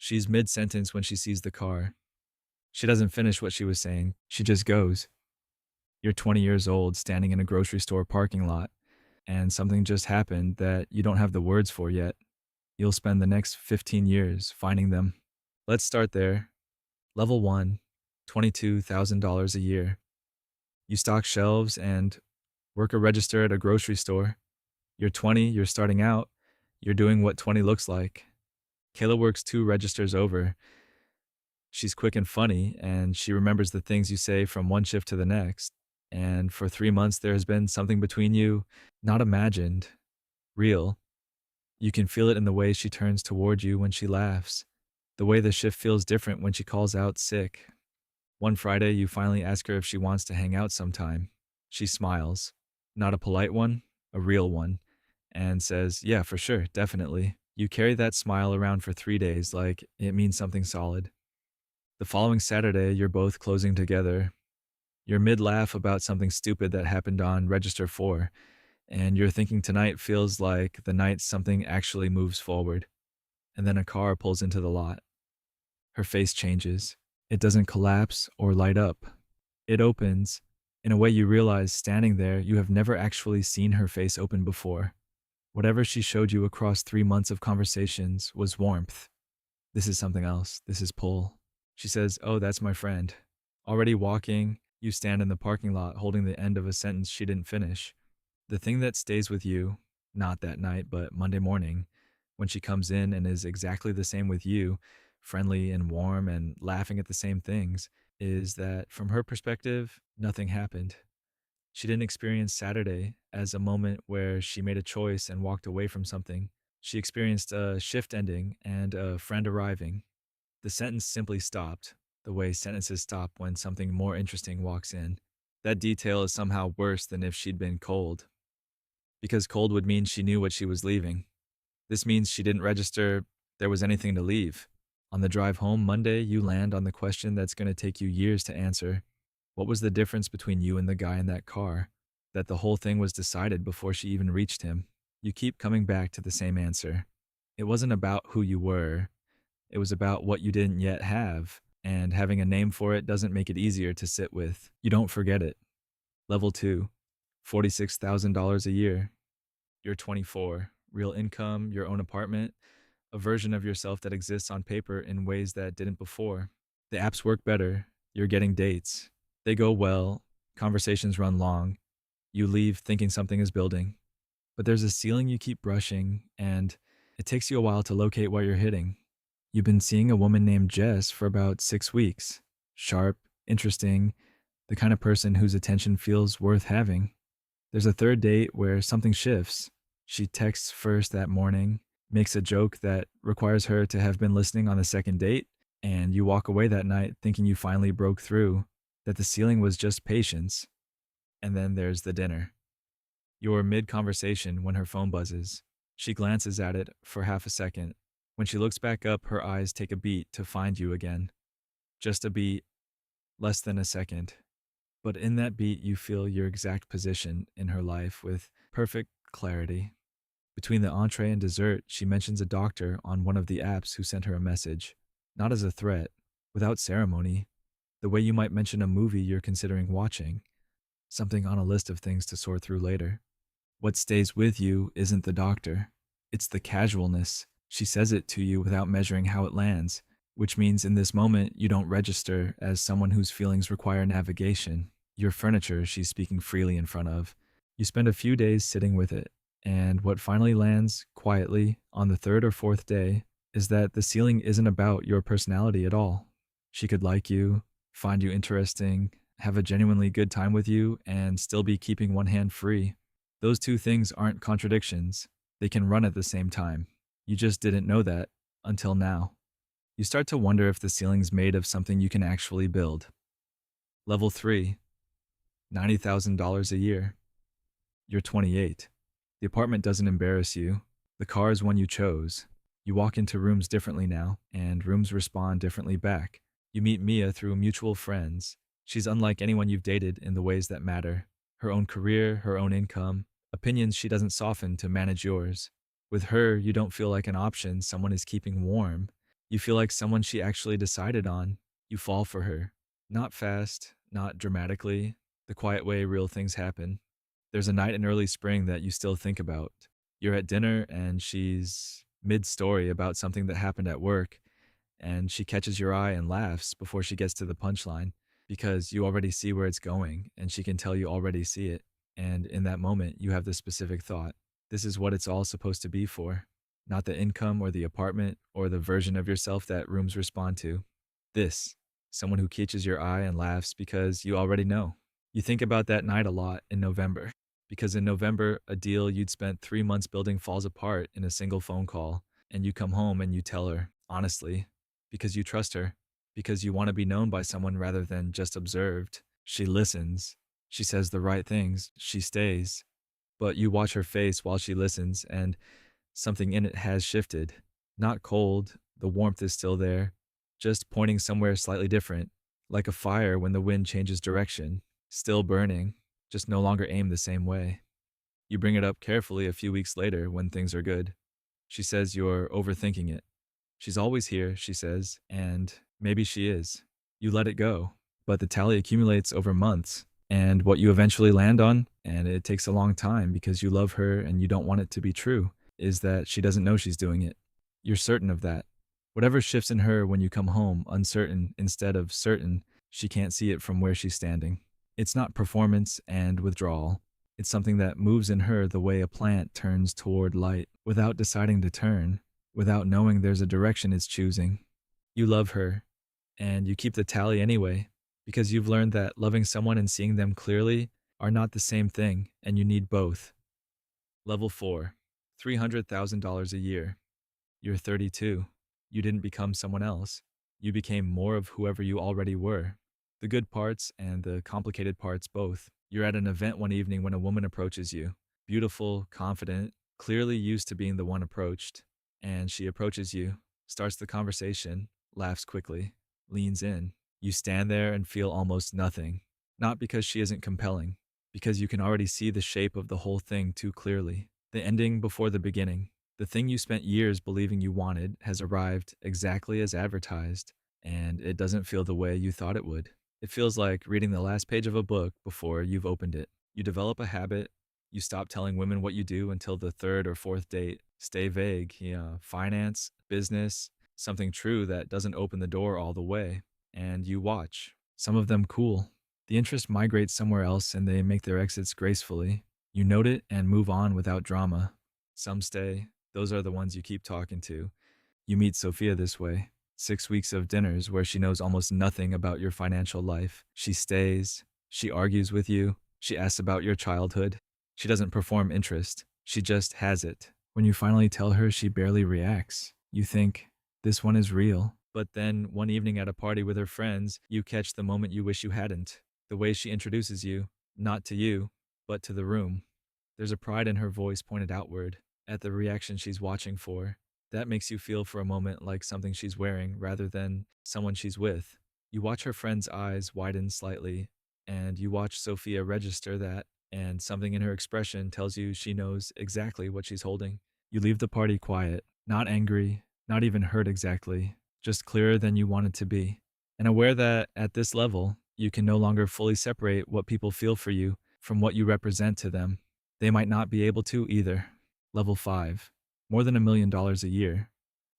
She's mid-sentence when she sees the car. She doesn't finish what she was saying. She just goes. You're 20 years old, standing in a grocery store parking lot, and something just happened that you don't have the words for yet. You'll spend the next 15 years finding them. Let's start there. Level 1, $22,000 a year. You stock shelves and work a register at a grocery store. You're 20, you're starting out, you're doing what 20 looks like. Kayla works 2 registers over. She's quick and funny, and she remembers the things you say from one shift to the next. And for 3 months, there has been something between you, not imagined, real. You can feel it in the way she turns toward you when she laughs, the way the shift feels different when she calls out sick. One Friday, you finally ask her if she wants to hang out sometime. She smiles, not a polite one, a real one, and says, "Yeah, for sure, definitely." You carry that smile around for 3 days like it means something solid. The following Saturday, you're both closing together. You're mid laugh about something stupid that happened on Register 4, and you're thinking tonight feels like the night something actually moves forward. And then a car pulls into the lot. Her face changes. It doesn't collapse or light up. It opens. In a way, you realize standing there, you have never actually seen her face open before. Whatever she showed you across 3 months of conversations was warmth. This is something else. This is pull. She says, "Oh, that's my friend." Already walking, you stand in the parking lot holding the end of a sentence she didn't finish. The thing that stays with you, not that night, but Monday morning, when she comes in and is exactly the same with you, friendly and warm and laughing at the same things, is that from her perspective, nothing happened. She didn't experience Saturday as a moment where she made a choice and walked away from something. She experienced a shift ending and a friend arriving. The sentence simply stopped, the way sentences stop when something more interesting walks in. That detail is somehow worse than if she'd been cold, because cold would mean she knew what she was leaving. This means she didn't register there was anything to leave. On the drive home Monday, you land on the question that's going to take you years to answer. What was the difference between you and the guy in that car? That the whole thing was decided before she even reached him. You keep coming back to the same answer. It wasn't about who you were. It was about what you didn't yet have, and having a name for it doesn't make it easier to sit with. You don't forget it. Level 2, $46,000 a year. You're 24, real income, your own apartment, a version of yourself that exists on paper in ways that didn't before. The apps work better. You're getting dates. They go well. Conversations run long. You leave thinking something is building. But there's a ceiling you keep brushing, and it takes you a while to locate what you're hitting. You've been seeing a woman named Jess for about 6 weeks. Sharp, interesting, the kind of person whose attention feels worth having. There's a third date where something shifts. She texts first that morning, makes a joke that requires her to have been listening on the second date, and you walk away that night thinking you finally broke through, that the ceiling was just patience. And then there's the dinner. You're mid-conversation when her phone buzzes. She glances at it for half a second. When she looks back up, her eyes take a beat to find you again. Just a beat, less than a second. But in that beat, you feel your exact position in her life with perfect clarity. Between the entree and dessert, she mentions a doctor on one of the apps who sent her a message. Not as a threat, without ceremony, the way you might mention a movie you're considering watching, something on a list of things to sort through later. What stays with you isn't the doctor, it's the casualness. She says it to you without measuring how it lands, which means in this moment you don't register as someone whose feelings require navigation. Your furniture she's speaking freely in front of. You spend a few days sitting with it, and what finally lands, quietly, on the third or fourth day, is that the ceiling isn't about your personality at all. She could like you, find you interesting, have a genuinely good time with you, and still be keeping one hand free. Those two things aren't contradictions. They can run at the same time. You just didn't know that until now. You start to wonder if the ceiling's made of something you can actually build. Level 3, $90,000 a year. You're 28. The apartment doesn't embarrass you. The car is one you chose. You walk into rooms differently now, and rooms respond differently back. You meet Mia through mutual friends. She's unlike anyone you've dated in the ways that matter. Her own career, her own income, opinions she doesn't soften to manage yours. With her, you don't feel like an option someone is keeping warm. You feel like someone she actually decided on. You fall for her. Not fast, not dramatically, the quiet way real things happen. There's a night in early spring that you still think about. You're at dinner and she's mid story about something that happened at work, and she catches your eye and laughs before she gets to the punchline because you already see where it's going and she can tell you already see it. And in that moment, you have this specific thought: this is what it's all supposed to be for, not the income or the apartment or the version of yourself that rooms respond to. This, someone who catches your eye and laughs because you already know. You think about that night a lot in November, because in November, a deal you'd spent 3 months building falls apart in a single phone call, and you come home and you tell her, honestly, because you trust her, because you want to be known by someone rather than just observed. She listens. She says the right things. She stays. But you watch her face while she listens, and something in it has shifted. Not cold, the warmth is still there, just pointing somewhere slightly different, like a fire when the wind changes direction. Still burning, just no longer aimed the same way. You bring it up carefully a few weeks later when things are good. She says you're overthinking it. She's always here, she says, and maybe she is. You let it go, but the tally accumulates over months. And what you eventually land on, and it takes a long time because you love her and you don't want it to be true, is that she doesn't know she's doing it. You're certain of that. Whatever shifts in her when you come home, uncertain instead of certain, she can't see it from where she's standing. It's not performance and withdrawal. It's something that moves in her the way a plant turns toward light, without deciding to turn, without knowing there's a direction it's choosing. You love her, and you keep the tally anyway, because you've learned that loving someone and seeing them clearly are not the same thing, and you need both. Level 4, $300,000 a year. You're 32. You didn't become someone else. You became more of whoever you already were. The good parts and the complicated parts both. You're at an event one evening when a woman approaches you. Beautiful, confident, clearly used to being the one approached. And she approaches you, starts the conversation, laughs quickly, leans in. You stand there and feel almost nothing. Not because she isn't compelling, because you can already see the shape of the whole thing too clearly. The ending before the beginning. The thing you spent years believing you wanted has arrived exactly as advertised, and it doesn't feel the way you thought it would. It feels like reading the last page of a book before you've opened it. You develop a habit. You stop telling women what you do until the third or fourth date. Stay vague. Finance, business, something true that doesn't open the door all the way. And you watch. Some of them cool. The interest migrates somewhere else and they make their exits gracefully. You note it and move on without drama. Some stay. Those are the ones you keep talking to. You meet Sophia this way. 6 weeks of dinners where she knows almost nothing about your financial life. She stays. She argues with you. She asks about your childhood. She doesn't perform interest. She just has it. When you finally tell her, she barely reacts. You think, this one is real. But then, one evening at a party with her friends, you catch the moment you wish you hadn't. The way she introduces you, not to you, but to the room. There's a pride in her voice pointed outward, at the reaction she's watching for. That makes you feel for a moment like something she's wearing rather than someone she's with. You watch her friend's eyes widen slightly, and you watch Sophia register that, and something in her expression tells you she knows exactly what she's holding. You leave the party quiet, not angry, not even hurt exactly, just clearer than you wanted to be, and aware that at this level, you can no longer fully separate what people feel for you from what you represent to them. They might not be able to either. Level 5. More than $1 million a year.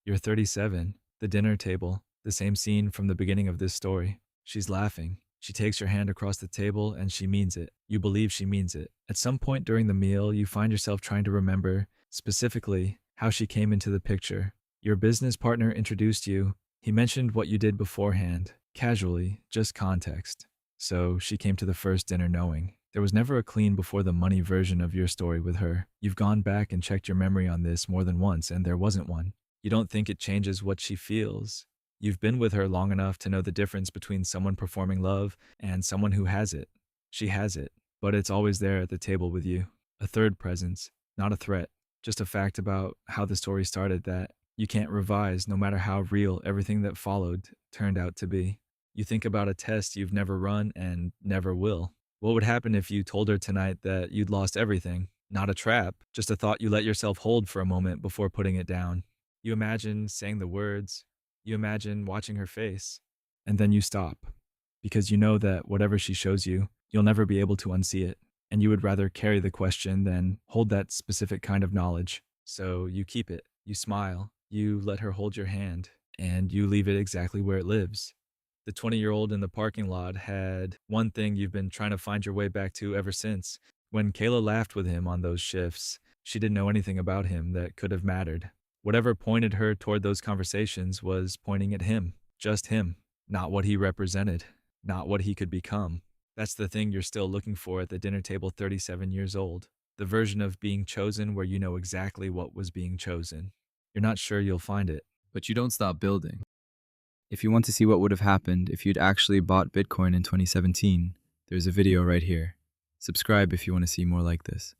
You're 37. The dinner table. The same scene from the beginning of this story. She's laughing. She takes your hand across the table and she means it. You believe she means it. At some point during the meal, you find yourself trying to remember, specifically, how she came into the picture. Your business partner introduced you. He mentioned what you did beforehand. Casually, just context. So she came to the first dinner knowing. There was never a clean before the money version of your story with her. You've gone back and checked your memory on this more than once, and there wasn't one. You don't think it changes what she feels. You've been with her long enough to know the difference between someone performing love and someone who has it. She has it, but it's always there at the table with you. A third presence, not a threat, just a fact about how the story started that you can't revise no matter how real everything that followed turned out to be. You think about a test you've never run and never will. What would happen if you told her tonight that you'd lost everything? Not a trap, just a thought you let yourself hold for a moment before putting it down. You imagine saying the words. You imagine watching her face, and then you stop because you know that whatever she shows you, you'll never be able to unsee it. And you would rather carry the question than hold that specific kind of knowledge. So you keep it, you smile, you let her hold your hand, and you leave it exactly where it lives. The 20-year-old in the parking lot had one thing you've been trying to find your way back to ever since. When Kayla laughed with him on those shifts, she didn't know anything about him that could have mattered. Whatever pointed her toward those conversations was pointing at him, just him, not what he represented, not what he could become. That's the thing you're still looking for at the dinner table 37 years old. The version of being chosen where you know exactly what was being chosen. You're not sure you'll find it. But you don't stop building. If you want to see what would have happened if you'd actually bought Bitcoin in 2017, there's a video right here. Subscribe if you want to see more like this.